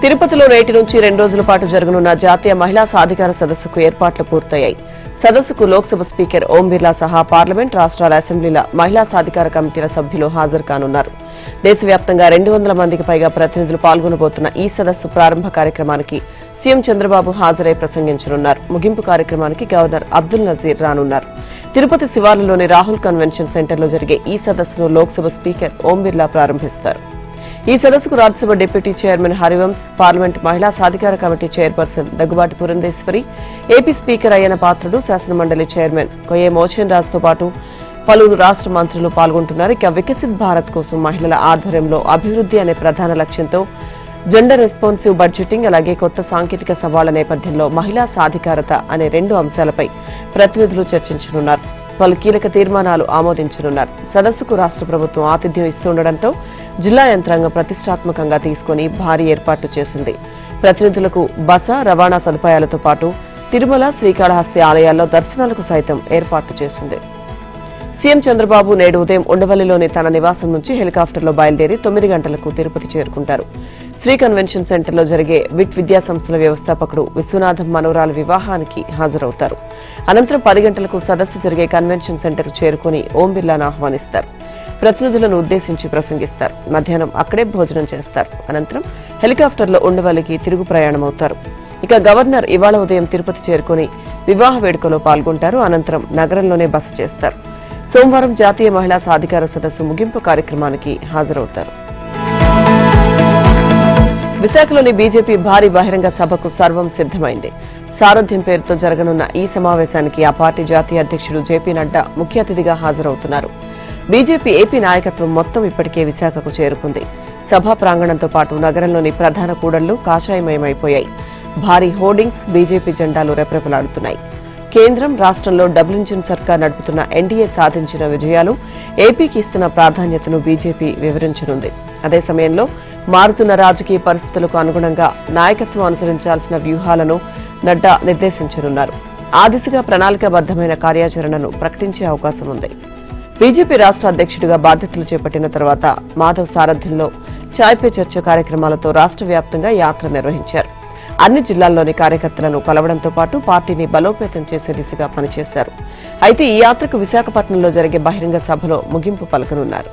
తిరుపతిలో నేటి నుంచి 2 రోజుల పాటు జరగనున్న జాతీయ మహిళా సాధికార సదస్సుకు ఏర్పాట్లు పూర్తయ్యాయి. సదస్సుకు లోక్సభ స్పీకర్ ఓం బిర్లా సహా పార్లమెంట్, రాష్ట్రాల అసెంబ్లీల మహిళా సాధికార కమిటీల సభ్యులు హాజరు కానున్నారు. దేశవ్యాప్తంగా 200 మందికి పైగా ప్రతినిధులు పాల్గొనబోతున్న ఈ సదస్సు ప్రారంభ కార్యక్రమానికి సీఎం చంద్రబాబు హాజరై ప్రసంగించనున్నారు. ముగింపు కార్యక్రమానికి గవర్నర్ అబ్దుల్ నజీర్ రానున్నారు. తిరుపతి శివార్లలోని రాహుల్ కన్వెన్షన్ సెంటర్లో జరిగే ఈ సదస్సును లోక్సభ స్పీకర్ ఓం బిర్లా ప్రారంభిస్తారు. ఈ సదస్సుకు Rajya Sabha deputy chairman Harivansh, parliament మహిళా సాధికార committee chairperson Daggubati Purandeswari, AP speaker Ayyanna Patrudu, శాసనమండలి చైర్మన్ కొయ్యే మోషన్ రాజ్తో పాటు పలువురు రాష్ట్ర మంత్రులు పాల్గొంటున్నారు. ఇక వికసిత్ భారత్ కోసం మహిళల ఆధ్వర్యంలో అభివృద్ధి అనే ప్రధాన లక్ష్యంతో జెండర్ రెస్పాన్సివ్ బడ్జెటింగ్, అలాగే కొత్త సాంకేతిక సవాళ్ల నేపథ్యంలో మహిళా సాధికారత అనే 2 అంశాలపై ప్రతినిధులు చర్చించనున్నారు. పలు కీలక తీర్మానాలు ఆమోదించనున్నారు. సదస్సుకు రాష్ట్ర ప్రభుత్వం ఆతిథ్యం ఇస్తుండటంతో జిల్లా యంత్రాంగం ప్రతిష్టాత్మకంగా తీసుకుని భారీ ఏర్పాట్లు చేసింది. ప్రతినిధులకు బస, రవాణా సదుపాయాలతో పాటు తిరుమల, శ్రీకాళహస్తి ఆలయాల్లో దర్శనాలకు సైతం ఏర్పాట్లు చేసింది. సీఎం చంద్రబాబు నేడు ఉదయం ఉండవల్లిలోని తన నివాసం నుంచి హెలికాప్టర్లో బయలుదేరి 9 గంటలకు తిరుపతి చేరుకుంటారు. శ్రీ కన్వెన్షన్ సెంటర్లో జరిగే విట్ విద్యా సంస్థల వ్యవస్థాపకుడు విశ్వనాథం మనోరాల వివాహానికి హాజరవుతారు. అనంతరం 10 గంటలకు సదస్సు జరిగే కన్వెన్షన్ సెంటర్ చేరుకుని ఓం బిర్లాను ఆహ్వానిస్తారు. ప్రతినిధులను ఉద్దేశించి ప్రసంగిస్తారు. మధ్యాహ్నం అక్కడే భోజనం చేస్తారు. అనంతరం హెలికాప్టర్లో ఉండవల్లికి తిరుగు ప్రయాణమవుతారు. ఇక గవర్నర్ ఇవాళ ఉదయం తిరుపతి చేరుకుని వివాహ వేడుకలో పాల్గొంటారు. అనంతరం నగరంలోనే బస చేస్తారు. సోమవారం జాతీయ మహిళా సాధికార సదస్సు ముగింపు కార్యక్రమానికి హాజరవుతారు. విశాఖలోని బీజేపీ భారీ బహిరంగ సభకు సర్వం సిద్దమైంది. సారథ్యం పేరుతో జరగనున్న ఈ సమావేశానికి ఆ పార్టీ జాతీయ అధ్యక్షుడు జేపీ నడ్డా ముఖ్య అతిథిగా హాజరవుతున్నారు. బీజేపీ ఏపీ నాయకత్వం మొత్తం ఇప్పటికే విశాఖకు చేరుకుంది. సభా ప్రాంగణంతో పాటు నగరంలోని ప్రధాన కూడళ్లు కాషాయమయమైపోయాయి. భారీ హోర్డింగ్స్, బీజేపీ జెండాలు రెపరెపలాడుతున్నాయి. కేంద్రం, రాష్ట్రంలో డబుల్ ఇంజిన్ సర్కార్ నడుపుతున్న ఎన్డీఏ సాధించిన విజయాలు, ఏపీకి ఇస్తున్న ప్రాధాన్యతను బీజేపీ వివరించనుంది. అదే సమయంలో మారుతున్న రాజకీయ పరిస్థితులకు అనుగుణంగా నాయకత్వం అనుసరించాల్సిన వ్యూహాలను నడ్డా నిర్దేశించనున్నారు. ఆ దిశగా ప్రణాళికాబద్దమైన కార్యాచరణను ప్రకటించే అవకాశం ఉంది. బీజేపీ రాష్ట్ర అధ్యక్షుడిగా బాధ్యతలు చేపట్టిన తర్వాత మాధవ్ సారథ్యంలో చాయ్ పే చర్చ కార్యక్రమాలతో రాష్ట్ర వ్యాప్తంగా యాత్ర నిర్వహించారు. అన్ని జిల్లాల్లోని కార్యకర్తలను కలవడంతో పాటు పార్టీని బలోపేతం చేసే దిశగా పనిచేశారు. అయితే ఈ యాత్రకు విశాఖపట్నంలో జరిగే బహిరంగ సభలో ముగింపు పలకనున్నారు.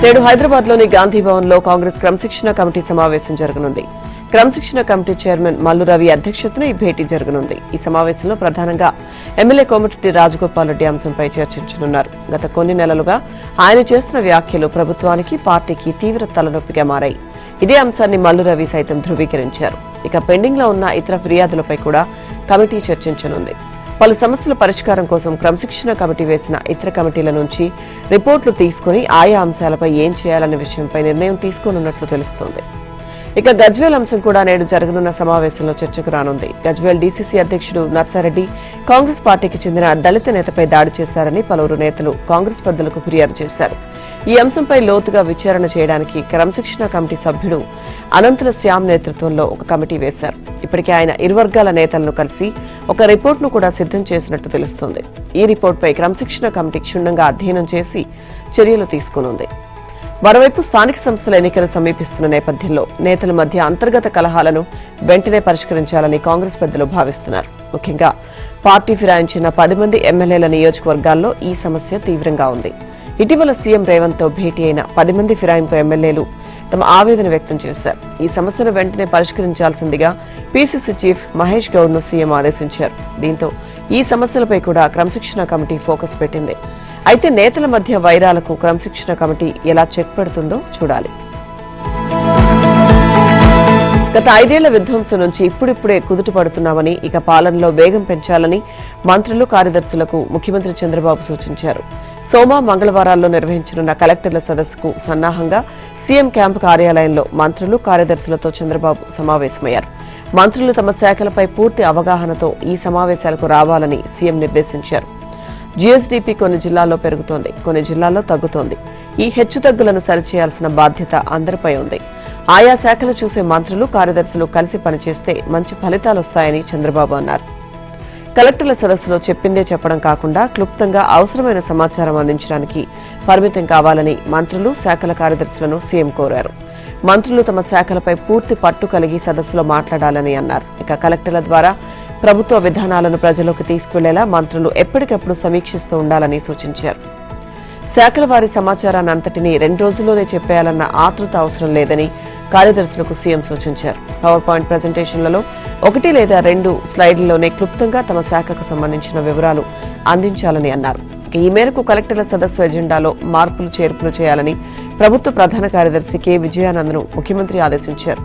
నేడు హైదరాబాద్లోని గాంధీభవన్లో కాంగ్రెస్ క్రమశిక్షణ కమిటీ సమావేశం జరగనుంది. క్రమశిక్షణ కమిటీ చైర్మన్ మల్లు రవి అధ్యక్షతన ఈ భేటీ జరగనుంది. ఈ సమావేశంలో ప్రధానంగా ఎమ్మెల్యే కోమటిరెడ్డి రాజగోపాల్ రెడ్డి అంశంపై చర్చించనున్నారు. గత కొన్ని నెలలుగా ఆయన చేస్తున్న వ్యాఖ్యలు ప్రభుత్వానికి, పార్టీకి తీవ్ర తలనొప్పిగా మారాయి. ఇదే అంశాన్ని మల్లు రవి సైతం ధృవీకరించారు. ఇక పెండింగ్ లో ఉన్న ఇతర ఫిర్యాదులపై కూడా కమిటీ చర్చించనుంది. పలు సమస్యల పరిష్కారం కోసం క్రమశిక్షణ కమిటీ వేసిన ఇతర కమిటీల నుంచి రిపోర్టులు తీసుకుని ఆయా అంశాలపై ఏం చేయాలనే విషయంపై నిర్ణయం తీసుకోనున్నట్లు తెలుస్తోంది. ఇక గజ్వేల్ అంశం కూడా నేడు జరగనున్న సమావేశంలో చర్చకు రానుంది. గజ్వేల్ డీసీసీ అధ్యక్షుడు నర్సారెడ్డి కాంగ్రెస్ పార్టీకి చెందిన దళిత నేతపై దాడి చేశారని పలువురు నేతలు కాంగ్రెస్ పెద్దలకు ఫిర్యాదు చేశారు. ఈ అంశంపై లోతుగా విచారణ చేయడానికి క్రమశిక్షణ కమిటీ సభ్యుడు అనంతుల శ్యామ్ నేతృత్వంలో ఒక కమిటీ వేశారు. ఇప్పటికే ఆయన ఇరు వర్గాల నేతలను కలిసి ఒక రిపోర్టును కూడా సిద్ధం చేసినట్టు తెలుస్తోంది. ఈ రిపోర్టుపై క్రమశిక్షణ కమిటీ క్షుణ్ణంగా అధ్యయనం చేసి చర్యలు తీసుకునుంది. మరోవైపు స్థానిక సంస్థల ఎన్నికలు సమీపిస్తున్న నేపథ్యంలో నేతల మధ్య అంతర్గత కలహాలను వెంటనే పరిష్కరించాలని కాంగ్రెస్ పెద్దలు భావిస్తున్నారు. ముఖ్యంగా పార్టీ ఫిరాయించిన 10 మంది ఎమ్మెల్యేల నియోజకవర్గాల్లో ఈ సమస్య తీవ్రంగా ఉంది. ఇటీవల సీఎం రేవంత్ తో భేటీ అయిన 10 మంది ఫిరాయింపు ఎమ్మెల్యేలు తమ ఆవేదన వ్యక్తం చేశారు. ఈ సమస్యను వెంటనే పరిష్కరించాల్సిందిగా పీసీసీ చీఫ్ మహేష్ గౌడ్ను సీఎం ఆదేశించారు. దీంతో ఈ సమస్యలపై కూడా క్రమశిక్షణ కమిటీ ఫోకస్ పెట్టింది. అయితే నేతల మధ్య వైరాలకు క్రమశిక్షణ కమిటీ ఎలా చెక్ పెడుతుందో చూడాలి. గత 5 ఏళ్ల విధ్వంసం నుంచి ఇప్పుడిప్పుడే కుదుటపడుతున్నామని, ఇక పాలనలో వేగం పెంచాలని మంత్రులు, కార్యదర్శులకు ముఖ్యమంత్రి చంద్రబాబు సూచించారు. సోమ, మంగళవారాల్లో నిర్వహించనున్న కలెక్టర్ల సదస్సుకు సన్నాహంగా సీఎం క్యాంపు కార్యాలయంలో మంత్రులు, కార్యదర్శులతో చంద్రబాబు సమావేశమయ్యారు. మంత్రులు తమ శాఖలపై పూర్తి అవగాహనతో ఈ సమావేశాలకు రావాలని సీఎం నిర్దేశించారు. జీఎస్డీపీ కొన్ని జిల్లాల్లో పెరుగుతోంది, కొన్ని జిల్లాల్లో తగ్గుతోంది. ఈ హెచ్చుతగ్గులను సరిచేయాల్సిన బాధ్యత అందరిపై ఉంది. ఆయా శాఖలు చూసే మంత్రులు, కార్యదర్శులు కలిసి పనిచేస్తే మంచి ఫలితాలొస్తాయని చంద్రబాబు అన్నారు. కలెక్టర్ల సదస్సులో చెప్పిందే చెప్పడం కాకుండా క్లుప్తంగా అవసరమైన సమాచారం అందించడానికి పరిమితం కావాలని మంత్రులు, శాఖల కార్యదర్శులను సీఎం కోరారు. మంత్రులు తమ శాఖలపై పూర్తి పట్టు కలిగి సదస్సులో మాట్లాడాలని అన్నారు. ఇక కలెక్టర్ల ద్వారా ప్రభుత్వ విధానాలను ప్రజలకు తీసుకువెళ్లేలా మంత్రులు ఎప్పటికప్పుడు సమీక్షిస్తూ ఉండాలని సూచించారు. శాఖల వారి సమాచారాన్ని అంతటినీ 2 రోజుల్లోనే చెప్పేయాలన్న ఆతృత అవసరం లేదని కార్యదర్శులకు సీఎం సూచించారు. పవర్ పాయింట్ ప్రెజెంటేషన్లలో 1 లేదా 2 స్లైడ్లలోనే క్లుప్తంగా తమ శాఖకు సంబంధించిన వివరాలు అందించాలని అన్నారు. ఈ మేరకు కలెక్టర్ల సదస్సు ఎజెండాలో మార్పులు చేర్పులు చేయాలని ప్రభుత్వ ప్రధాన కార్యదర్శి కె విజయానందను ముఖ్యమంత్రి ఆదేశించారు.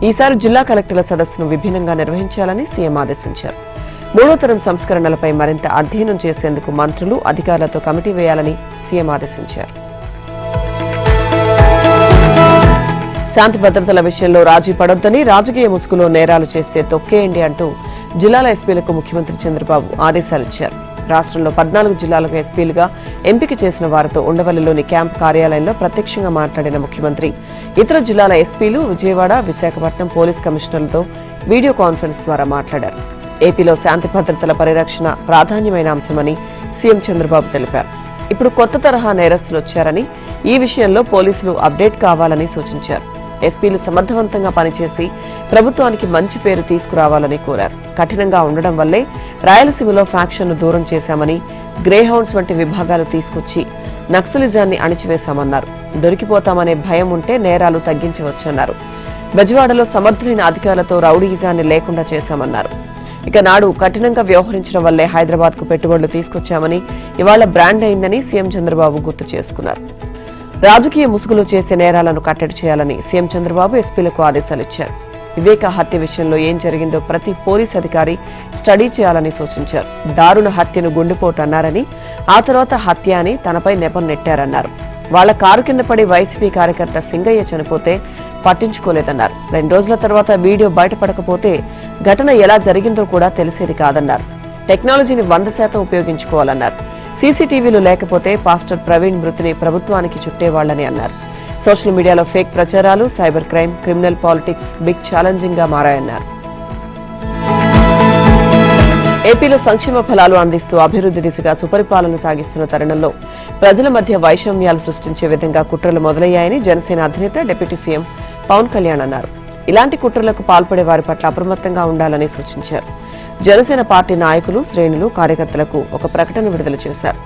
ఈసారి జిల్లా కలెక్టర్ల సదస్సును విభిన్నంగా నిర్వహించాలని సీఎం ఆదేశించారు. 3వ తరం సంస్కరణలపై మరింత అధ్యయనం చేసేందుకు మంత్రులు అధికారులతో కమిటీ వేయాలని సీఎం ఆదేశించారు. శాంతి భద్రతల విషయంలో రాజీ పడొద్దని, రాజకీయ ముసుగులో నేరాలు చేస్తే తొక్కేయండి అంటూ జిల్లాల ఎస్పీలకు ముఖ్యమంత్రి చంద్రబాబు ఆదేశాలిచ్చారు. రాష్ట్రంలో 14 జిల్లాలకు ఎస్పీలుగా ఎంపిక చేసిన వారితో ఉండవల్లిలోని క్యాంపు కార్యాలయంలో ప్రత్యక్షంగా మాట్లాడిన ముఖ్యమంత్రి ఇతర జిల్లాల ఎస్పీలు, విజయవాడ, విశాఖపట్నం పోలీస్ కమిషనర్లతో వీడియో కాన్ఫరెన్స్ ద్వారా మాట్లాడారు. ఏపీలో శాంతి భద్రతల పరిరక్షణ ప్రాధాన్యమైన అంశమని సీఎం చంద్రబాబు తెలిపారు. ఇప్పుడు కొత్త తరహా నేరస్తులు వచ్చారని, ఈ విషయంలో పోలీసులు అప్డేట్ కావాలని సూచించారు. ఎస్పీలు సమర్థవంతంగా పనిచేసి ప్రభుత్వానికి మంచి పేరు తీసుకురావాలని కోరారు. కఠినంగా ఉండడం వల్లే రాయలసీమలో ఫ్యాక్షన్ను దూరం చేశామని, గ్రేహౌండ్స్ వంటి విభాగాలు తీసుకొచ్చి నక్సలిజాన్ని అణిచివేశామన్నారు. దొరికిపోతామనే భయం ఉంటే నేరాలు తగ్గించవచ్చన్నారు. బెజవాడలో సమర్థులైన అధికారులతో రౌడీయిజాన్ని లేకుండా చేశామన్నారు. ఇక నాడు కఠినంగా వ్యవహరించడం వల్లే హైదరాబాద్ కు పెట్టుబడులు తీసుకొచ్చామని, ఇవాళ బ్రాండ్ అయిందని సీఎం చంద్రబాబు గుర్తు చేసుకున్నారు. రాజకీయ ముసుగులో చేసే నేరాలను కట్టడి చేయాలని సీఎం చంద్రబాబు ఎస్పీలకు ఆదేశాలిచ్చారు. వివేక హత్య విషయంలో ఏం జరిగిందో ప్రతి పోలీస్ అధికారి స్టడీ చేయాలని సూచించారు. దారుణ హత్యను గుండెపోటు అన్నారని, ఆ తర్వాత హత్య అని తనపై నెపం నెట్టారన్నారు. వాళ్ల కారు కింద పడి వైసీపీ కార్యకర్త సింగయ్య చనిపోతే పట్టించుకోలేదన్నారు. 2 రోజుల తర్వాత వీడియో బయటపడకపోతే ఘటన ఎలా జరిగిందో కూడా తెలిసేది కాదన్నారు. టెక్నాలజీని 100% ఉపయోగించుకోవాలన్నారు. సీసీటీవీలు లేకపోతే పాస్టర్ ప్రవీణ్ మృతిని ప్రభుత్వానికి చుట్టేవాళ్లని అన్నారు. సోషల్ మీడియాలో ఫేక్ ప్రచారాలు, cyber crime, criminal politics big challenging గా మారాయన్నారు. ఏపీలో సంక్షేమ ఫలాలు అందిస్తూ అభివృద్ధి దిశగా సుపరిపాలన సాగిస్తున్న తరుణంలో ప్రజల మధ్య వైషమ్యాలు సృష్టించే విధంగా కుట్రలు మొదలయ్యాయని జనసేన అధినేత డిప్యూటీ సీఎం పవన్ కళ్యాణ్ అన్నారు. ఇలాంటి కుట్రలకు పాల్పడే వారి పట్ల అప్రమత్తంగా ఉండాలని సూచించారు. జనసేన పార్టీ నాయకులు, శ్రేణులు, కార్యకర్తలకు ఒక ప్రకటన విడుదల చేశారు.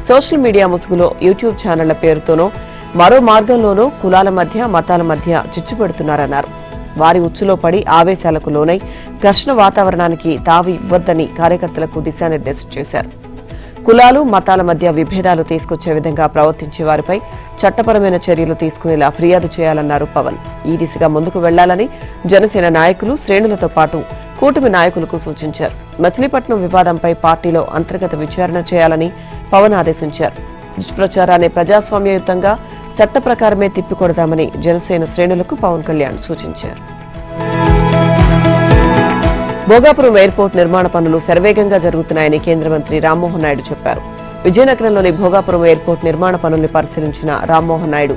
సోషల్ మీడియా ముసుగులో యూట్యూబ్ ఛానళ్ల పేరుతోనో మరో మార్గంలోనూ కులాల మధ్య, మతాల మధ్య చిచ్చు పెడుతున్నారన్నారు. వారి ఉచ్చులో పడి ఆవేశాలకు లోనై ఘర్షణ వాతావరణానికి తావి ఇవ్వొద్దని కార్యకర్తలకు దిశానిర్దేశం చేశారు. కులాలు, మతాల మధ్య విభేదాలు తీసుకొచ్చే విధంగా ప్రవర్తించే వారిపై చట్టపరమైన చర్యలు తీసుకునేలా ఫిర్యాదు చేయాలన్నారు పవన్. ఈ దిశగా ముందుకు వెళ్లాలని జనసేన నాయకులు, శ్రేణులతో పాటు కూటమి నాయకులకు సూచించారు. మచిలీపట్నం వివాదంపై పార్టీలో అంతర్గత విచారణ చేయాలని పవన్ ఆదేశించారు. దుష్ప్రచారాన్ని ప్రజాస్వామ్యయుతంగా చట్ట ప్రకారమే తిప్పికొడదామని జనసేన శ్రేణులకు పవన్ కళ్యాణ్ సూచించారు. భోగాపురం ఎయిర్పోర్ట్ నిర్మాణ పనులు శరవేగంగా జరుగుతున్నాయని కేంద్ర మంత్రి రామ్మోహన్ నాయుడు చెప్పారు. విజయనగరంలోని భోగాపురం ఎయిర్పోర్ట్ నిర్మాణ పనుల్ని పరిశీలించిన రామ్మోహన్ నాయుడు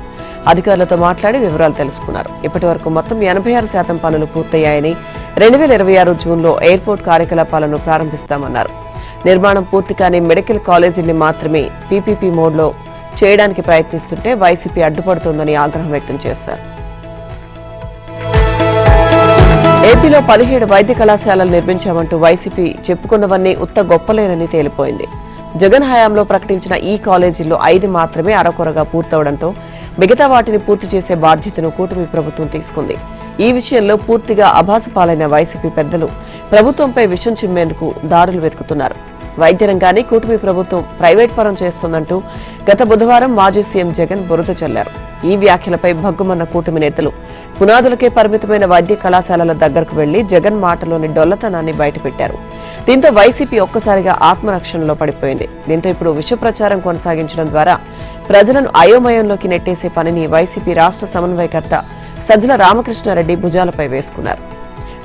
అధికారులతో మాట్లాడి వివరాలు తెలుసుకున్నారు. ఇప్పటి వరకు మొత్తం 86% పనులు పూర్తయ్యాయని, 2026 జూన్లో ఎయిర్పోర్ట్ కార్యకలాపాలను ప్రారంభిస్తామన్నారు. నిర్మాణం పూర్తిగానే మెడికల్ కాలేజీల్ని మాత్రమే పీపీపీ మోడ్లో చేయడానికి ప్రయత్నిస్తుంటే వైసీపీ అడ్డుపడుతోందని ఆగ్రహం వ్యక్తం చేశారు. ఏపీలో 17 వైద్య కళాశాలలు నిర్మించామంటూ వైసీపీ చెప్పుకున్నవన్నీ ఉత్త గొప్పలేనని తేలిపోయింది. జగన్ హయాంలో ప్రకటించిన ఈ కాలేజీల్లో 5 మాత్రమే అరకొరగా పూర్తవడంతో మిగతా వాటిని పూర్తి చేసే బాధ్యతను కూటమి ప్రభుత్వం తీసుకుంది. ఈ విషయంలో పూర్తిగా అభాసుపాలైన వైసీపీ పెద్దలు ప్రభుత్వంపై విషం చిమ్మేందుకు దారులు వెతుకుతున్నారు. వైద్య రంగాన్ని కూటమి ప్రభుత్వం ప్రైవేట్ పరం చేస్తోందంటూ గత బుధవారం మాజీ సీఎం జగన్ బురద చల్లారు. ఈ వ్యాఖ్యలపై భగ్గుమన్న కూటమి నేతలు పునాదులకే పరిమితమైన వైద్య కళాశాలల దగ్గరకు వెళ్లి జగన్ మాటలోని డొల్లతనాన్ని బయటపెట్టారు. దీంతో వైసీపీ ఒక్కసారిగా ఆత్మరక్షణలో పడిపోయింది. దీంతో ఇప్పుడు విష ప్రచారం కొనసాగించడం ద్వారా ప్రజలను అయోమయంలోకి నెట్టేసే పనిని వైసీపీ రాష్ట్ర సమన్వయకర్త సజ్జల రామకృష్ణారెడ్డి భుజాలపై వేసుకున్నారు.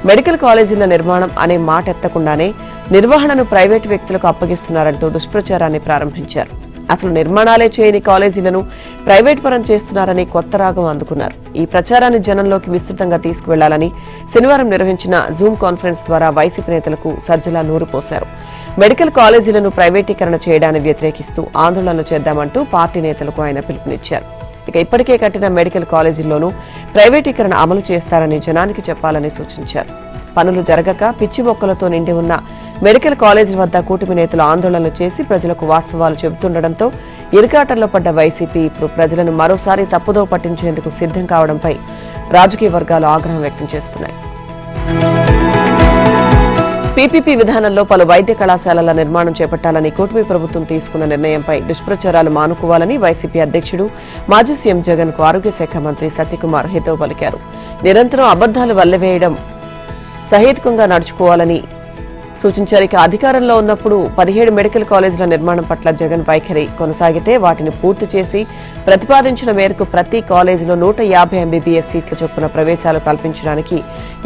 మెడికల్ కాలేజీల నిర్మాణం అనే మాట ఎత్తకుండానే నిర్వహణను ప్రైవేటు వ్యక్తులకు అప్పగిస్తున్నారంటూ దుష్ప్రచారాన్ని ప్రారంభించారు. అసలు నిర్మాణాలే చేయని కాలేజీలను ప్రైవేట్ పరం చేస్తున్నారని కొత్త రాగం అందుకున్నారు. ఈ ప్రచారాన్ని జనంలోకి విస్తృతంగా తీసుకువెళ్లాలని శనివారం నిర్వహించిన జూమ్ కాన్ఫరెన్స్ ద్వారా వైసీపీ నేతలకు సజ్జల నూరుపోశారు. మెడికల్ కాలేజీలను ప్రైవేటీకరణ చేయడాన్ని వ్యతిరేకిస్తూ ఆందోళనలు చేద్దామంటూ పార్టీ నేతలకు ఆయన పిలుపునిచ్చారు. ఇక ఇప్పటికే కట్టిన మెడికల్ కాలేజీల్లోనూ ప్రైవేటీకరణ అమలు చేస్తారని జనానికి చెప్పాలని సూచించారు. పనులు జరగక పిచ్చి మొక్కలతో నిండి ఉన్న మెడికల్ కాలేజీ వద్ద కూటమి నేతలు ఆందోళనలు చేసి ప్రజలకు వాస్తవాలు చెబుతుండటంతో ఇరుకాటంలో పడ్డ వైసీపీ ఇప్పుడు ప్రజలను మరోసారి తప్పుదో పట్టించేందుకు సిద్ధం కావడంపై రాజకీయ వర్గాలు ఆగ్రహం వ్యక్తం చేస్తున్నాయి. పీపీపీ విధానంలో పలు వైద్య కళాశాలల నిర్మాణం చేపట్టాలని కూటమి ప్రభుత్వం తీసుకున్న నిర్ణయంపై దుష్ప్రచారాలు మానుకోవాలని వైసీపీ అధ్యక్షుడు మాజీ సీఎం జగన్ కు ఆరోగ్య శాఖ మంత్రి సత్యకుమార్ హితవు పలికారు. నిరంతరం అబద్దాలు వల్లవేయడం సహేతుకంగా నడుచుకోవాలని సూచించారు. ఇక అధికారంలో ఉన్నప్పుడు 17 మెడికల్ కాలేజీల నిర్మాణం పట్ల జగన్ వైఖరి కొనసాగితే వాటిని పూర్తి చేసి ప్రతిపాదించిన మేరకు ప్రతి కాలేజీలో 150 ఎంబీబీఎస్ సీట్ల చొప్పున ప్రవేశాలు కల్పించడానికి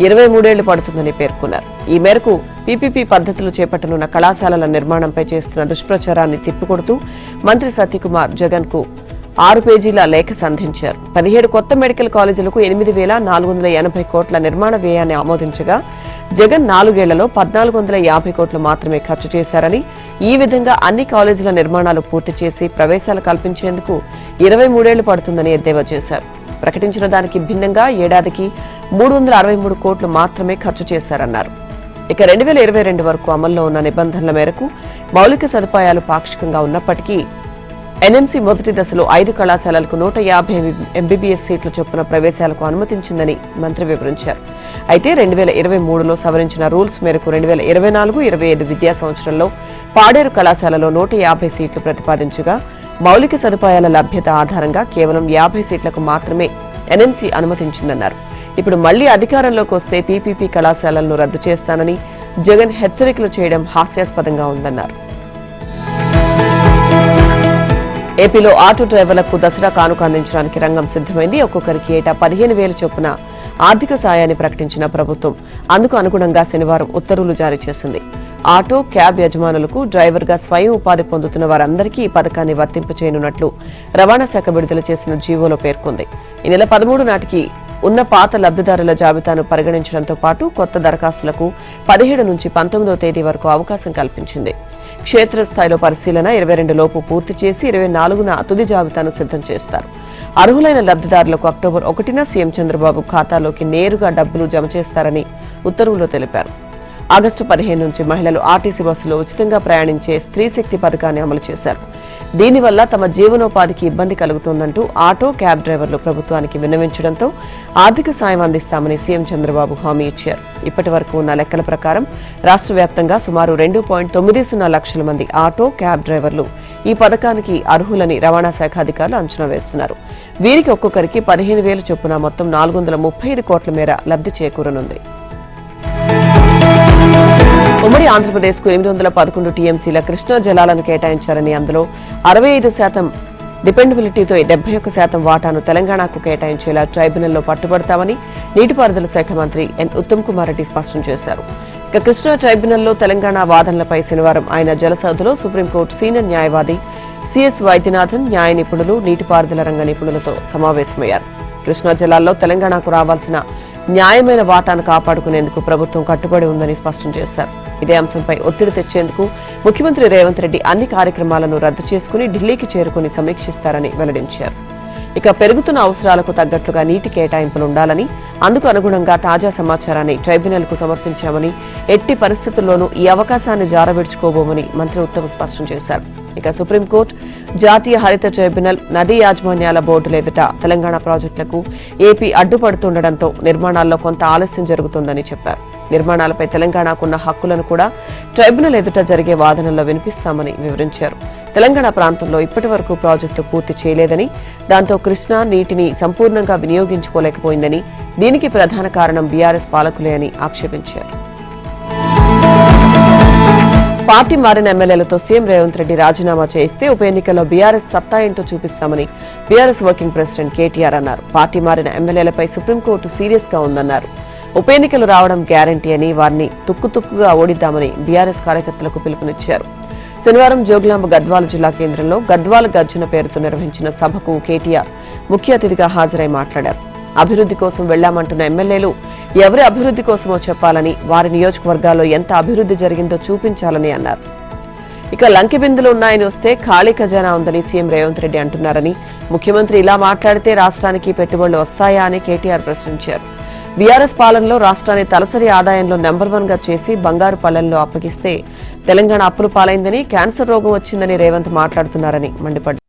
23 ఏళ్లు పడుతుందని పేర్కొన్నారు. ఈ మేరకు పీపీపీ పద్ధతులు చేపట్టనున్న కళాశాలల నిర్మాణంపై చేస్తున్న దుష్ప్రచారాన్ని తిప్పికొడుతూ మంత్రి సత్యకుమార్ జగన్ కు 6 పేజీల లేఖ సంధించారు. 17 కొత్త మెడికల్ కాలేజీలకు 8,480 కోట్ల నిర్మాణ వ్యయాన్ని ఆమోదించగా జగన్ 4 ఏళ్లలో 1,450 కోట్లు మాత్రమే ఖర్చు చేశారని, ఈ విధంగా అన్ని కాలేజీల నిర్మాణాలు పూర్తి చేసి ప్రవేశాలు కల్పించేందుకు 23 ఏళ్లు పడుతుందని ఎద్దేవా చేశారు. ప్రకటించిన దానికి భిన్నంగా ఏడాదికి 363 కోట్లు మాత్రమే ఖర్చు చేశారన్నారు. ఇక 2022 వరకు అమల్లో ఉన్న నిబంధనల మేరకు మౌలిక సదుపాయాలు పాక్షికంగా ఉన్నప్పటికీ ఎన్ఎంసీ మొదటి దశలో 5 కళాశాలలకు 150 ఎంబీబీఎస్ సీట్ల చొప్పున ప్రవేశాలకు అనుమతించిందని మంత్రి వివరించారు. అయితే 2023లో సవరించిన రూల్స్ మేరకు 2024-25 విద్యా సంవత్సరంలో పాడేరు కళాశాలలో 150 సీట్లు ప్రతిపాదించగా మౌలిక సదుపాయాల లభ్యత ఆధారంగా కేవలం 50 సీట్లకు మాత్రమే ఎన్ఎంసీ అనుమతించిందన్నారు. ఇప్పుడు మళ్లీ అధికారంలోకి వస్తే పీపీపీ కళాశాలలను రద్దు చేస్తానని జగన్ హెచ్చరికలు చేయడం హాస్యాస్పదంగా ఉందన్నారు. ఏపీలో ఆటో డ్రైవర్లకు దసరా కానుక అందించడానికి రంగం సిద్దమైంది. ఒక్కొక్కరికి ఏటా 15,000 చొప్పున ఆర్థిక సాయాన్ని ప్రకటించిన ప్రభుత్వం అందుకు అనుగుణంగా శనివారం ఉత్తర్వులు జారీ చేసింది. ఆటో, క్యాబ్ యజమానులకు డ్రైవర్గా స్వయం ఉపాధి పొందుతున్న వారందరికీ ఈ పథకాన్ని వర్తింపచేయనున్నట్లు రవాణా శాఖ విడుదల చేసిన జీవోలో పేర్కొంది. ఈ నెల 13 నాటికి ఉన్న పాత లబ్ధిదారుల జాబితాను పరిగణించడంతో పాటు కొత్త దరఖాస్తులకు 17 నుంచి 19వ తేదీ వరకు అవకాశం కల్పించింది. క్షేత్రస్థాయిలో పరిశీలన 22 లోపు పూర్తి చేసి 24న తుది జాబితాను సిద్ధం చేస్తారు. అర్హులైన లబ్ధిదారులకు అక్టోబర్ 1న సీఎం చంద్రబాబు ఖాతాలోకి నేరుగా డబ్బులు జమ చేస్తారని ఉత్తర్వులో తెలిపారు. ఆగస్టు 15 నుంచి మహిళలు ఆర్టీసీ బస్సులో ఉచితంగా ప్రయాణించే స్త్రీశక్తి పథకాన్ని అమలు చేశారు. దీనివల్ల తమ జీవనోపాధికి ఇబ్బంది కలుగుతోందంటూ ఆటో, క్యాబ్ డ్రైవర్లు ప్రభుత్వానికి విన్నవించడంతో ఆర్థిక సాయం అందిస్తామని సీఎం చంద్రబాబు హామీ ఇచ్చారు. ఇప్పటి వరకు ఉన్న లెక్కల ప్రకారం రాష్ట్ర వ్యాప్తంగా సుమారు 2.90 లక్షల మంది ఆటో, క్యాబ్ డ్రైవర్లు ఈ పథకానికి అర్హులని రవాణా శాఖ అధికారులు అంచనా వేస్తున్నారు. వీరికి ఒక్కొక్కరికి 15,000 చొప్పున మొత్తం 435 కోట్ల మేర లబ్ధి చేకూరనుంది. ఉమ్మడి ఆంధ్రప్రదేశ్ కు 811 టీఎంసీల కృష్ణా జలాలను కేటాయించారని, అందులో 65% డిపెండబిలిటీతో 71% వాటాను తెలంగాణకు కేటాయించేలా ట్రైబ్యునల్లో పట్టుబడతామని నీటిపారుదల శాఖ మంత్రి ఎన్ ఉత్తమ్ కుమార్ రెడ్డి స్పష్టం చేశారు. ఇక కృష్ణా ట్రైబ్యునల్లో తెలంగాణ వాదనలపై శనివారం ఆయన జలసౌధలో సుప్రీంకోర్టు సీనియర్ న్యాయవాది సిఎస్ వైద్యనాథన్, న్యాయ నిపుణులు, నీటిపారుదల రంగ నిపుణులతో సమావేశమయ్యారు. కృష్ణా జలాల్లో తెలంగాణకు రావాల్సిన న్యాయమైన వాటాను కాపాడుకునేందుకు ప్రభుత్వం కట్టుబడి ఉందని స్పష్టం చేశారు. ఇదే అంశంపై ఒత్తిడి తెచ్చేందుకు ముఖ్యమంత్రి రేవంత్ రెడ్డి అన్ని కార్యక్రమాలను రద్దు చేసుకుని ఢిల్లీకి చేరుకుని సమీక్షిస్తారని వెల్లడించారు. ఇక పెరుగుతున్న అవసరాలకు తగ్గట్లుగా నీటి కేటాయింపులుండాలని, అందుకు అనుగుణంగా తాజా సమాచారాన్ని ట్రైబ్యునల్కు సమర్పించామని, ఎట్టి పరిస్థితుల్లోనూ ఈ అవకాశాన్ని జారవిడుచుకోబోమని మంత్రి ఉత్తమ్ స్పష్టం చేశారు. ఇక సుప్రీంకోర్టు, జాతీయ హరిత ట్రైబ్యునల్, నదీ యాజమాన్యాల బోర్డుల ఎదుట తెలంగాణ ప్రాజెక్టులకు ఏపీ అడ్డుపడుతుండటంతో నిర్మాణాల్లో కొంత ఆలస్యం జరుగుతోందని చెప్పారు. నిర్మాణాలపై తెలంగాణకున్న హక్కులను కూడా ట్రైబ్యునల్ ఎదుట జరిగే వాదనల్లో వినిపిస్తామని వివరించారు. తెలంగాణ ప్రాంతంలో ఇప్పటి వరకు ప్రాజెక్టులు పూర్తి చేయలేదని, దాంతో కృష్ణా నీటిని సంపూర్ణంగా వినియోగించుకోలేకపోయిందని, దీనికి ప్రధాన కారణం బీఆర్ఎస్ పాలకులే అని ఆక్షేపించారు. పార్టీ మారిన ఎమ్మెల్యేలతో సీఎం రేవంత్ రెడ్డి రాజీనామా చేయిస్తే ఉప ఎన్నికల్లో బీఆర్ఎస్ సత్తా ఏంటో చూపిస్తామని బీఆర్ఎస్ వర్కింగ్ ప్రెసిడెంట్ కేటీఆర్ అన్నారు. పార్టీ మారిన ఎమ్మెల్యేలపై సుప్రీంకోర్టు సీరియస్ గా ఉందన్నారు. ఉప ఎన్నికలు రావడం గ్యారంటీ అని, వారిని తుక్కుతుక్కుగా ఓడిద్దామని బీఆర్ఎస్ కార్యకర్తలకు పిలుపునిచ్చారు. శనివారం జోగులాంబ గద్వాల జిల్లా కేంద్రంలో గద్వాల గర్జన పేరుతో నిర్వహించిన సభకు కేటీఆర్ ముఖ్య అతిథిగా హాజరై మాట్లాడారు. అభివృద్ధి కోసం వెళ్లామంటున్న ఎమ్మెల్యేలు ఎవరి అభివృద్ధి కోసమో చెప్పాలని, వారి నియోజకవర్గాల్లో ఎంత అభివృద్ధి జరిగిందో చూపించాలని అన్నారు. ఇక లంకి బిందులు ఉన్నాయని వస్తే ఖాళీ ఖజానా ఉందని సీఎం రేవంత్ రెడ్డి అంటున్నారని, ముఖ్యమంత్రి ఇలా మాట్లాడితే రాష్ట్రానికి పెట్టుబడులు వస్తాయా అని కేటీఆర్ ప్రశ్నించారు. బీఆర్ఎస్ పాలనలో రాష్ట్రాన్ని తలసరి ఆదాయంలో నెంబర్ 1 గా చేసి బంగారు పల్లెల్లో అప్పగిస్తే తెలంగాణ అప్పులు పాలైందని, క్యాన్సర్ రోగం వచ్చిందని రేవంత్ మాట్లాడుతున్నారని మండిపడ్డారు.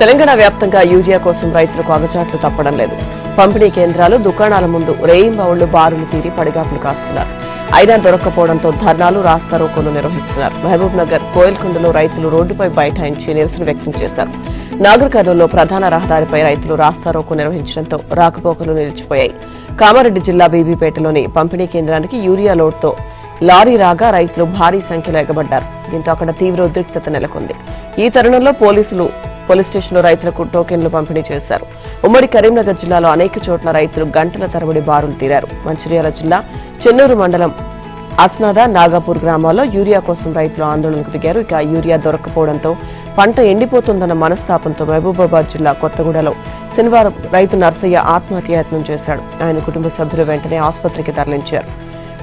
తెలంగాణ వ్యాప్తంగా యూరియా కోసం రైతులకు అగచాట్లు తప్పడం లేదు. పంపిణీ కేంద్రాలు, దుకాణాల ముందు రేయింబవళ్లు బారులు తీరి పడిగాపులు కాస్తున్నారు. అయినా దొరక్కపోవడంతో ధర్నాలు, రాస్తారోకోలు నిర్వహిస్తున్నారు. మహబూబ్ నగర్, కోయల్కొండలో రైతులు రోడ్డుపై బైఠాయించి నిరసన వ్యక్తం చేశారు. నాగర్ కర్నూలులో ప్రధాన రహదారిపై రైతులు రాస్తారోకో నిర్వహించడంతో రాకపోకలు నిలిచిపోయాయి. కామారెడ్డి జిల్లా బీబీపేటలోని పంపిణీ కేంద్రానికి యూరియా లోడ్తో లారీ రాగా రైతులు భారీ సంఖ్యలో ఎగబడ్డారు. దీంతో అక్కడ తీవ్ర ఉద్రిక్తత నెలకొంది. ఈ తరుణంలో పోలీస్ స్టేషన్లో రైతులకు టోకెన్లు పంపిణీ చేశారు. ఉమ్మడి కరీంనగర్ జిల్లాలో అనేక చోట్ల రైతులు గంటల తరబడి బారులు తీరారు. మంచిర్యాల జిల్లా చెన్నూరు మండలం అస్నాద, నాగాపూర్ గ్రామాల్లో యూరియా కోసం రైతులు ఆందోళనకు దిగారు. ఇక యూరియా దొరక్కపోవడంతో పంట ఎండిపోతుందన్న మనస్తాపంతో మహబూబాబాద్ జిల్లా కొత్తగూడలో శనివారం రైతు నర్సయ్య ఆత్మహత్యాయత్నం చేశాడు. ఆయన కుటుంబ సభ్యులు వెంటనే ఆసుపత్రికి తరలించారు.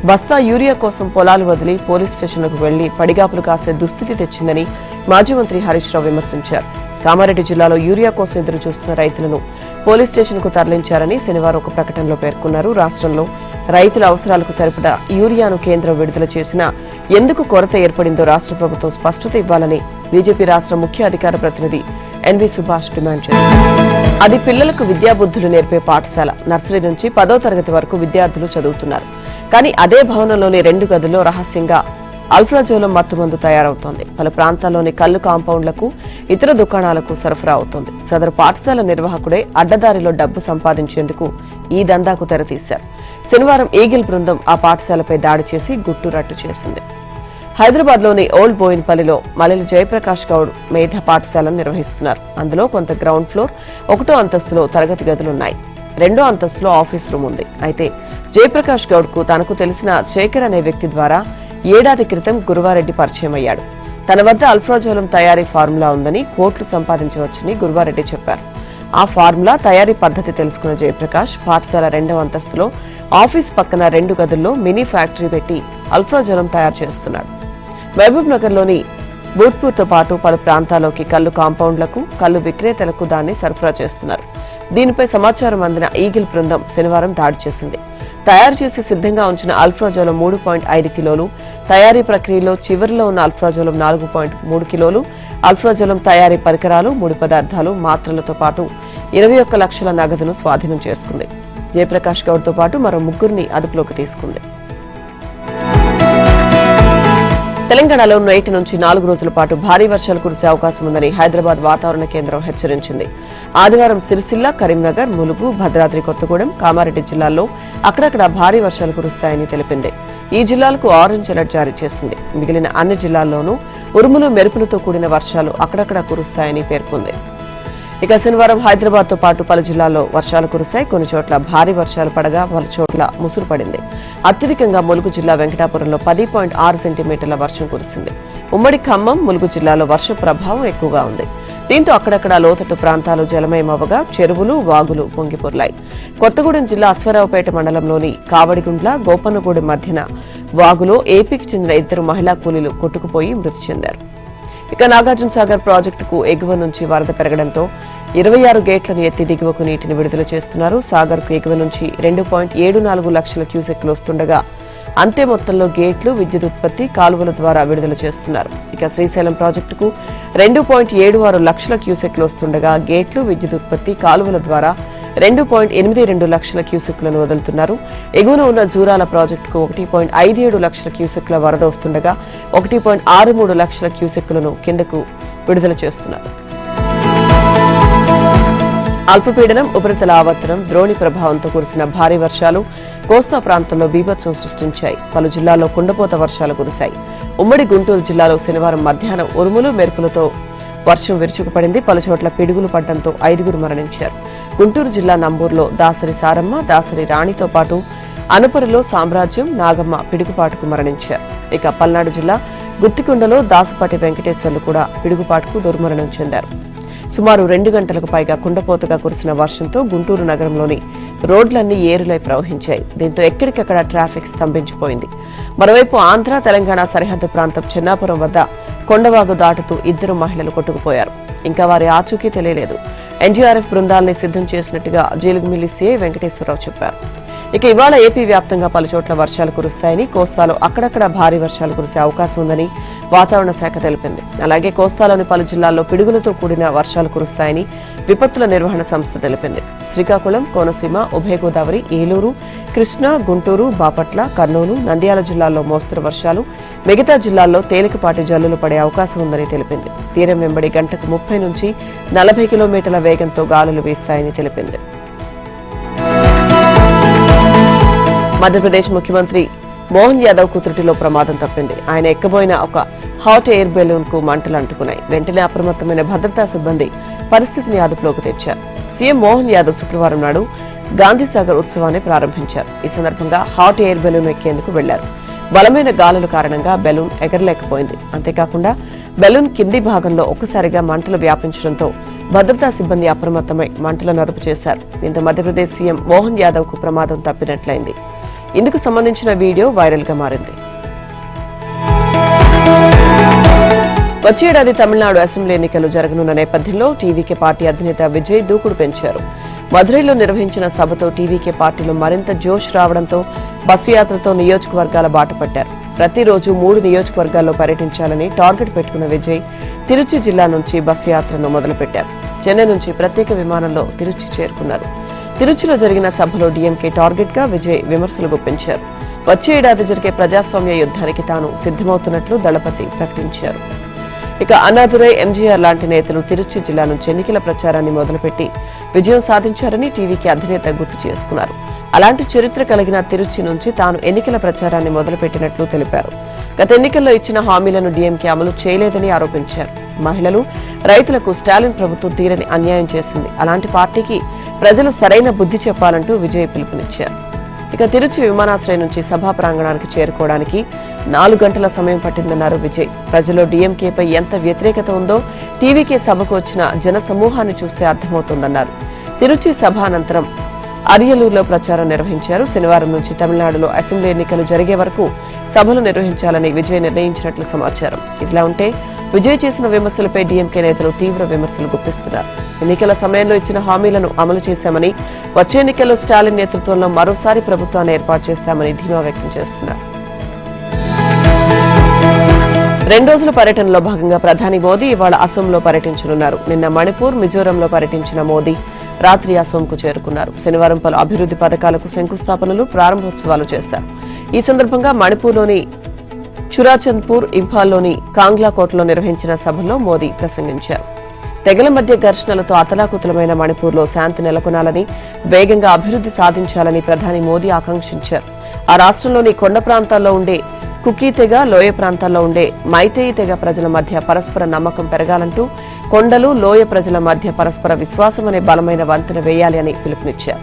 బస్తా యూరియా కోసం పొలాలు వదిలి పోలీస్ స్టేషన్లకు వెళ్లి పడిగాపులు కాసే దుస్థితి తెచ్చిందని మాజీ మంత్రి హరీష్ రావు విమర్శించారు. కామారెడ్డి జిల్లాలో యూరియా కోసం ఎదురు చూస్తున్న రైతులను పోలీస్ స్టేషన్కు తరలించారని శనివారం ఒక ప్రకటనలో పేర్కొన్నారు. రాష్ట్రంలో రైతుల అవసరాలకు సరిపడా యూరియాను కేంద్రం విడుదల చేసినా ఎందుకు కొరత ఏర్పడిందో రాష్ట్ర ప్రభుత్వం స్పష్టత ఇవ్వాలని బీజేపీ రాష్ట్ర ముఖ్య అధికార ప్రతినిధి ఎన్వి సుభాష్ డిమాండ్ చేశారు. అది పిల్లలకు విద్యాబుద్ధులు నేర్పే పాఠశాల. నర్సరీ నుంచి 10వ తరగతి వరకు విద్యార్థులు చదువుతున్నారు. కానీ అదే భవనంలోని 2 గదుల్లో రహస్యంగా అల్ప్రాజోలం మత్తుమందు తయారవుతోంది. పలు ప్రాంతాల్లోని కల్లు కాంపౌండ్లకు, ఇతర దుకాణాలకు సరఫరా అవుతోంది. సదరు పాఠశాల నిర్వాహకుడే అడ్డదారిలో డబ్బు సంపాదించేందుకు ఈ దందాకు తెరతీశారు. శనివారం ఈగిల్ బృందం ఆ పాఠశాలపై దాడి చేసి గుట్టురట్టు చేసింది. హైదరాబాద్లోని ఓల్డ్ బోయిన్పల్లిలో మల్లెల జయప్రకాష్ గౌడ్ మేధా పాఠశాలను నిర్వహిస్తున్నారు. అందులో కొంత గ్రౌండ్ ఫ్లోర్, 1వ అంతస్తులో తరగతి గదులున్నాయి. 2వ అంతస్తులో ఆఫీస్ రూమ్ ఉంది. అయితే జయప్రకాష్ గౌడ్ కు తనకు తెలిసిన శేఖర్ అనే వ్యక్తి ద్వారా ఏడాది క్రితం గురువారెడ్డి పరిచయం అయ్యాడు. తన వద్ద అల్ప్రాజోలం తయారీ ఫార్ములా ఉందని, కోట్లు సంపాదించవచ్చని గురువారెడ్డి చెప్పారు. ఆ ఫార్ములా తయారీ పద్ధతి తెలుసుకున్న జయప్రకాష్ పాఠశాల 2వ అంతస్తులో ఆఫీస్ పక్కన 2 గదుల్లో మినీ ఫ్యాక్టరీ పెట్టి అల్ప్రాజోలం తయారు చేస్తున్నాడు. మహబూబ్ నగర్లోని బూత్పూర్తో పాటు పలు ప్రాంతాల్లోకి కల్లు కాంపౌండ్లకు, కల్లు విక్రేతలకు దాన్ని సరఫరా చేస్తున్నారు. దీనిపై సమాచారం అందిన ఈగిల్ బృందం శనివారం దాడి చేసింది. తయారు చేసి సిద్ధంగా ఉంచిన అల్ప్రాజోలం 3.5 కిలోలు, తయారీ ప్రక్రియలో చివరిలో ఉన్న అల్ప్రాజోలం 4.3 కిలోలు, అల్ప్రాజోలం తయారీ పరికరాలు, ముడి పదార్థాలు, మాత్రలతో పాటు 21 లక్షల నగదును స్వాధీనం చేసుకుంది. జయప్రకాష్ గౌడ్తో పాటు మరో 3గురిని అదుపులోకి తీసుకుంది. తెలంగాణలో నేటి నుంచి 4 రోజుల పాటు భారీ వర్షాలు కురిసే అవకాశం ఉందని హైదరాబాద్ వాతావరణ కేంద్రం హెచ్చరించింది. ఆదివారం సిరిసిల్ల, కరీంనగర్, ములుగు, భద్రాద్రి కొత్తగూడెం, కామారెడ్డి జిల్లాల్లో అక్కడక్కడ భారీ వర్షాలు కురుస్తాయని తెలిపింది. ఈ జిల్లాలకు ఆరెంజ్ అలర్ట్ జారీ చేసింది. మిగిలిన అన్ని జిల్లాల్లోనూ ఉరుములు, మెరుపులతో కూడిన వర్షాలు అక్కడక్కడ కురుస్తాయని పేర్కొంది. ఇక శనివారం హైదరాబాద్ తో పాటు పలు జిల్లాల్లో వర్షాలు కురిశాయి. కొన్ని చోట్ల భారీ వర్షాలు పడగా పలు చోట్ల ముసురు పడింది. అత్యధికంగా ములుగు జిల్లా వెంకటాపురంలో 10.6 సెంటీమీటర్ల వర్షం కురిసింది. ఉమ్మడి ఖమ్మం, ములుగు జిల్లాలో వర్ష ప్రభావం ఎక్కువగా ఉంది. దీంతో అక్కడక్కడ లోతట్టు ప్రాంతాలు జలమయమవగా చెరువులు, వాగులు పొంగిపొర్లాయి. కొత్తగూడెం జిల్లా అశ్వారావుపేట మండలంలోని కావడిగుండ్ల, గోపన్నగూడెం మధ్యన వాగులో ఏపీకి చెందిన 2 మహిళా కూలీలు కొట్టుకుపోయి మృతి చెందారు. ఇక నాగార్జున సాగర్ ప్రాజెక్టుకు ఎగువ నుంచి వరద పెరగడంతో 26 గేట్లను ఎత్తి దిగువకు నీటిని విడుదల చేస్తున్నారు. సాగర్కు ఎగువ నుంచి 2.74 లక్షల క్యూసెక్లు వస్తుండగా అంతే మొత్తంలో గేట్లు, విద్యుత్ ఉత్పత్తి, కాలువల ద్వారా విడుదల చేస్తున్నారు. ఇక శ్రీశైలం ప్రాజెక్టుకు 2.76 లక్షల క్యూసెక్లు వస్తుండగా గేట్లు, విద్యుత్ ఉత్పత్తి, కాలువల ద్వారా 2.82 లక్షల క్యూసెక్లను వదులుతున్నారు. ఎగువన ఉన్న జూరాల ప్రాజెక్టుకు 1.57 లక్షల క్యూసెక్ల వరద వస్తుండగా 1.63 లక్షల క్యూసెక్లను కిందకు విడుదల చేస్తున్నారు. అల్పపీడనం, ఉపరితల ఆవర్తనం, ద్రోణి ప్రభావంతో కురిసిన భారీ వర్షాలు కోస్తా ప్రాంతంలో బీభత్సం సృష్టించాయి. పలు జిల్లాల్లో కుండపోత వర్షాలు కురిశాయి. ఉమ్మడి గుంటూరు జిల్లాలో శనివారం మధ్యాహ్నం ఉరుములు, మెరుపులతో వర్షం విరుచుకుపడింది. పలుచోట్ల పిడుగులు పడడంతో 5గురు మరణించారు. గుంటూరు జిల్లా నంబూరులో దాసరి సారమ్మ, దాసరి రాణితో పాటు అనుపరిలో సామ్రాజ్యం, నాగమ్మ పిడుగుపాటుకు మరణించారు. ఇక పల్నాడు జిల్లా గుత్తికొండలో దాసుపాటి వెంకటేశ్వర్లు కూడా పిడుగుపాటుకు దుర్మరణం చెందారు. సుమారు 2 గంటలకు పైగా కుండపోతగా కురిసిన వర్షంతో గుంటూరు నగరంలోని రోడ్లన్నీ ఏరులై ప్రవహించాయి. దీంతో ఎక్కడికక్కడ ట్రాఫిక్ స్తంభించిపోయింది. మరోవైపు ఆంధ్ర తెలంగాణ సరిహద్దు ప్రాంతం చెన్నాపురం వద్ద కొండవాగు దాటుతూ 2 మహిళలు కొట్టుకుపోయారు. ఇంకా వారి ఆచూకీ తెలియలేదు. ఎన్డీఆర్ఎఫ్ బృందాల్ని సిద్ధం చేసినట్టుగా జీలుగుమిల్లి సీఐ వెంకటేశ్వరరావు చెప్పారు. ఇక ఇవాళ ఏపీ వ్యాప్తంగా పలుచోట్ల వర్షాలు కురుస్తాయని, కోస్తాలో అక్కడక్కడ భారీ వర్షాలు కురిసే అవకాశం ఉందని వాతావరణ శాఖ తెలిపింది. అలాగే కోస్తాలోని పలు జిల్లాల్లో పిడుగులతో కూడిన వర్షాలు కురుస్తాయని విపత్తుల నిర్వహణ సంస్థ తెలిపింది. శ్రీకాకుళం, కోనసీమ, ఉభయ గోదావరి, ఏలూరు, కృష్ణా, గుంటూరు, బాపట్ల, కర్నూలు, నంద్యాల జిల్లాల్లో మోస్తరు వర్షాలు, మిగతా జిల్లాల్లో తేలికపాటి జల్లులు పడే అవకాశం ఉందని తెలిపింది. తీరం వెంబడి గంటకు 30 నుంచి 40 కిలోమీటర్ల వేగంతో గాలులు వీస్తాయని తెలిపింది. మధ్యప్రదేశ్ ముఖ్యమంత్రి మోహన్ యాదవ్ కుత్రుటిలో ప్రమాదం తప్పింది. ఆయన ఎక్కబోయిన ఒక హాట్ ఎయిర్ బెలూన్ కు మంటలు అంటుకున్నాయి. వెంటనే అప్రమత్తమైన భద్రతా సిబ్బంది పరిస్థితిని అదుపులోకి తెచ్చారు. సీఎం మోహన్ యాదవ్ శుక్రవారం నాడు గాంధీసాగర్ ఉత్సవాన్ని ప్రారంభించారు. ఈ సందర్భంగా హాట్ ఎయిర్ బెలూన్ ఎక్కేందుకు వెళ్లారు. బలమైన గాలుల కారణంగా బెలూన్ ఎగరలేకపోయింది. అంతేకాకుండా బెలూన్ కింది భాగంలో ఒక్కసారిగా మంటలు వ్యాపించడంతో భద్రతా సిబ్బంది అప్రమత్తమై మంటలను అదుపు చేశారు. దీంతో మధ్యప్రదేశ్ సీఎం మోహన్ యాదవ్ కు ప్రమాదం తప్పినట్లయింది. ఇందుకు సంబంధించిన వీడియో వైరల్ గా మారింది. వచ్చే ఏడాది తమిళనాడు అసెంబ్లీ ఎన్నికలు జరగనున్న నేపథ్యంలో టీవీకే పార్టీ అధినేత విజయ్ దూకుడు పెంచారు. మదురైలో నిర్వహించిన సభతో టీవీకే పార్టీలో మరింత జోష్ రావడంతో బస్సు యాత్రతో నియోజకవర్గాల బాట పట్టారు. ప్రతిరోజు 3 నియోజకవర్గాల్లో పర్యటించాలని టార్గెట్ పెట్టుకున్న విజయ్ తిరుచి జిల్లా నుంచి బస్సు యాత్రను మొదలుపెట్టారు. చెన్నై నుంచి ప్రత్యేక విమానంలో తిరుచి చేరుకున్నారు. తిరుచిలో జరిగిన సభలో డీఎంకే టార్గెట్ గా విజయ్ విమర్శలు గుప్పించారు. వచ్చే ఏడాది జరిగే ప్రజాస్వామ్య యుద్ధానికి తాను సిద్ధమవుతున్నట్లు దళపతి ప్రకటించారు. ఇక అన్నాదురై, ఎంజీఆర్ లాంటి నేతలు తిరుచి జిల్లా నుంచి ఎన్నికల ప్రచారాన్ని మొదలుపెట్టి విజయం సాధించారని టీవీకి అధినేత గుర్తు చేసుకున్నారు. అలాంటి చరిత్ర కలిగిన తిరుచి నుంచి తాను ఎన్నికల ప్రచారాన్ని మొదలుపెట్టినట్లు తెలిపారు. గత ఎన్నికల్లో ఇచ్చిన హామీలను డీఎంకే అమలు చేయలేదని ఆరోపించారు. మహిళలు, రైతులకు స్టాలిన్ ప్రభుత్వం తీరని అన్యాయం చేసింది. అలాంటి పార్టీకి ప్రజలు సరైన బుద్ధి చెప్పాలంటూ విజయ్ పిలుపునిచ్చారు. ఇక తిరుచి విమానాశ్రయం నుంచి సభా ప్రాంగణానికి చేరుకోవడానికి 4 గంటల సమయం పట్టిందన్నారు విజయ్. ప్రజల్లో డీఎంకేపై ఎంత వ్యతిరేకత ఉందో టీవీకే సభకు వచ్చిన జన సమూహాన్ని చూస్తే అర్థమవుతోందన్నారు. తిరుచి సభ అనంతరం అరియలూరులో ప్రచారం నిర్వహించారు. శనివారం నుంచి తమిళనాడులో అసెంబ్లీ ఎన్నికలు జరిగే వరకు సభలు నిర్వహించాలని విజయ్ నిర్ణయించినట్లు సమాచారం. ఇట్లా ఉంటే విజయ్ చేసిన విమర్శలపై డీఎంకే నేతలు తీవ్ర విమర్శలు గుప్పిస్తున్నారు. ఎన్నికల సమయంలో ఇచ్చిన హామీలను అమలు చేశామని, వచ్చే ఎన్నికల్లో స్టాలిన్ నేతృత్వంలో మరోసారి ప్రభుత్వాన్ని ఏర్పాటు చేస్తామని ధీమా వ్యక్తం చేస్తున్నారు. 2 రోజుల పర్యటనలో భాగంగా ప్రధాని మోదీ ఇవాళ అసోంలో పర్యటించనున్నారు. నిన్న మణిపూర్, మిజోరంలో పర్యటించిన మోదీ రాత్రి అసోంకు చేరుకున్నారు. శనివారం పలు అభివృద్ధి పథకాలకు శంకుస్థాపనలు, ప్రారంభోత్సవాలు చేశారు. ఈ సందర్భంగా మణిపూర్లోని చురాచంద్పూర్, ఇంఫాల్లోని కాంగ్లాకోట్లో నిర్వహించిన సభలో మోదీ ప్రసంగించారు. తెగల మధ్య ఘర్షణలతో అతలాకుతలమైన మణిపూర్లో శాంతి నెలకొనాలని, వేగంగా అభివృద్ధి సాధించాలని ప్రధాని మోదీ ఆకాంక్షించారు. ఆ రాష్ట్రంలోని కొండ ప్రాంతాల్లో ఉండే కుకీ తెగ, లోయ ప్రాంతాల్లో ఉండే మైతేయి తెగ ప్రజల మధ్య పరస్పర నమ్మకం పెరగాలంటూ కొండలు, లోయ ప్రజల మధ్య పరస్పర విశ్వాసం అనే బలమైన వంతెన వేయాలి అని పిలుపునిచ్చారు.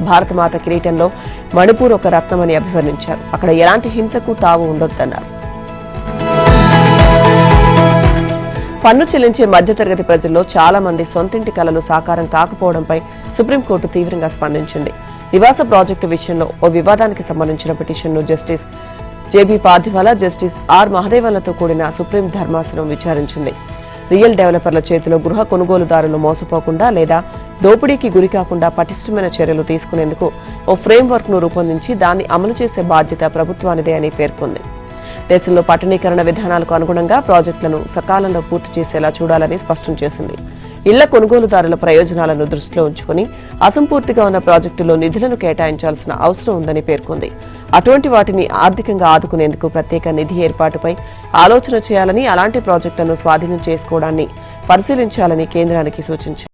భారతమాత కిరీటంలో మణిపూర్ ఒక రత్నమని అభివర్ణించారు. అక్కడ ఎలాంటి హింసకు తావు ఉండొద్దన్నారు. పన్ను చెల్లించే మధ్యతరగతి ప్రజల్లో చాలా మంది సొంతింటి కలలు సాకారం కాకపోవడంపై సుప్రీంకోర్టు తీవ్రంగా స్పందించింది. నివాస ప్రాజెక్టు విషయంలో ఓ వివాదానికి సంబంధించిన పిటిషన్ను justice JB Pardiwala, justice R మహదేవన్లతో కూడిన సుప్రీం ధర్మాసనం విచారించింది. రియల్ డెవలపర్ల చేతిలో గృహ కొనుగోలుదారులు మోసపోకుండా లేదా దోపిడీకి గురికాకుండా పటిష్టమైన చర్యలు తీసుకునేందుకు ఓ ఫ్రేమ్వర్క్ ను రూపొందించి దాన్ని అమలు చేసే బాధ్యత ప్రభుత్వానిదే అని పేర్కొంది. దేశంలో పట్టణీకరణ విధానాలకు అనుగుణంగా ప్రాజెక్టులను సకాలంలో పూర్తి చేసేలా చూడాలని స్పష్టం చేసింది. ఇళ్ల కొనుగోలుదారుల ప్రయోజనాలను దృష్టిలో ఉంచుకుని అసంపూర్తిగా ఉన్న ప్రాజెక్టులో నిధులను కేటాయించాల్సిన అవసరం ఉందని పేర్కొంది. అటువంటి వాటిని ఆర్థికంగా ఆదుకునేందుకు ప్రత్యేక నిధి ఏర్పాటుపై ఆలోచన చేయాలని, అలాంటి ప్రాజెక్టులను స్వాధీనం చేసుకోవడాన్ని పరిశీలించాలని కేంద్రానికి సూచించింది.